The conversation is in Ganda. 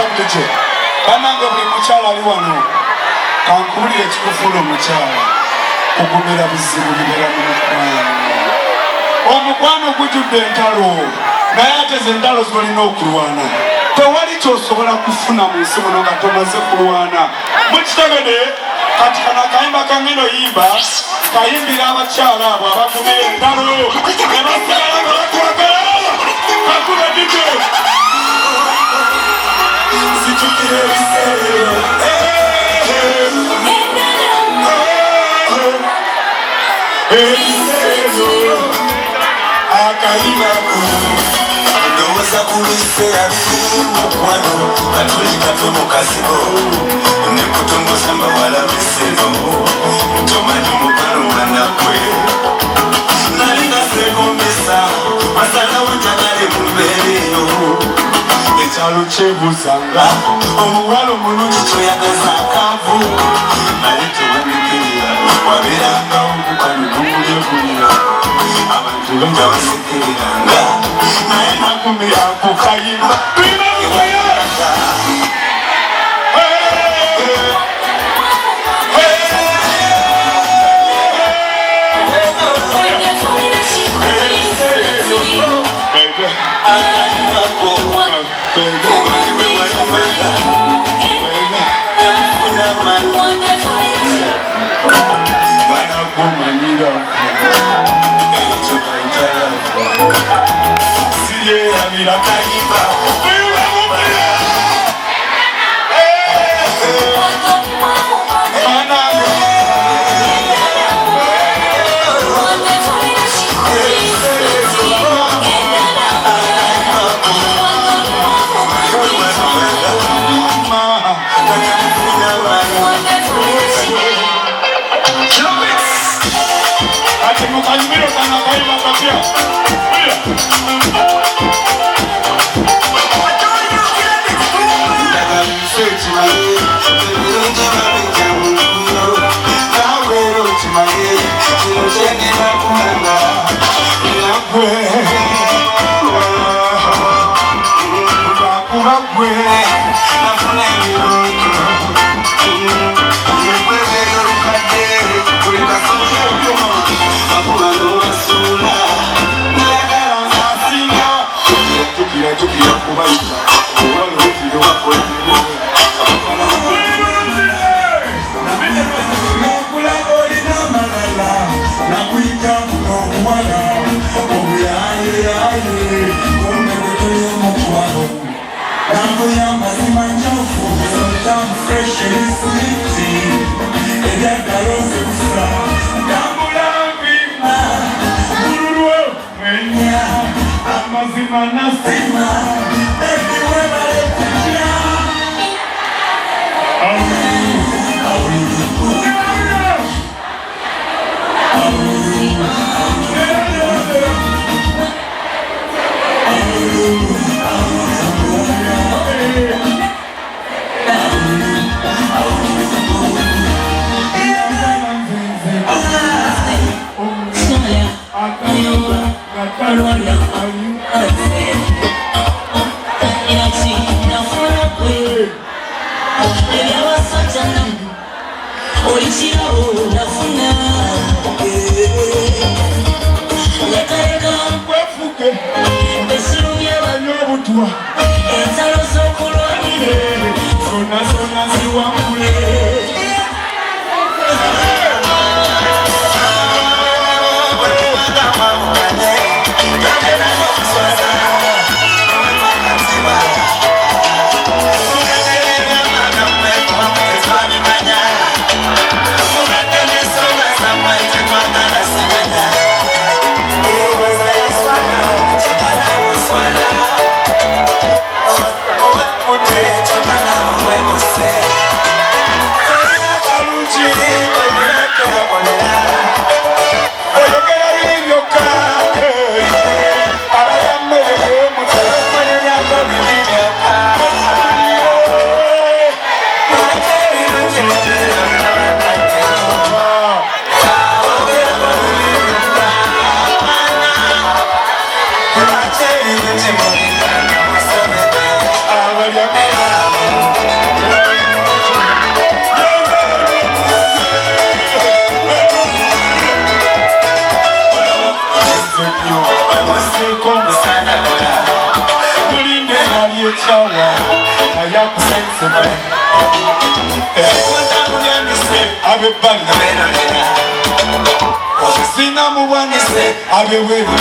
abeetabye banange buli mukyala ali wano kankubulire ekikufuula omukyala kugumira bizibu bibera mu mukwano. Omukwano gujjudde entalo naye ate ze entalo zolina okulwana. Tewali kyosobola kufuna mu nsi muno nga tomaze kulwana. Mukitegede kati kano akayimba kangeno yimba kayimbira abakyala abo abagumira entalo ne basigala nga bakwagala kakuba dije zijjukira ebiseera akayimbaku ndowooza ku biseera biri mu mukwano katuli katono kasibo ne kutongoza mbawala biseno tomanyi mukwano wanakwe nalina segombesa masalawo njagale mu mbeereyo ekyalo kyebuzanga omuwala omulungi kyoyagaza akaavu naye tewamikirira wabeeranga omukwano n'omulyegulira abantu benja basekereranga naye nakumira ku kayimba Chawa, ayakusense abebali obuzina mubwanise abeweru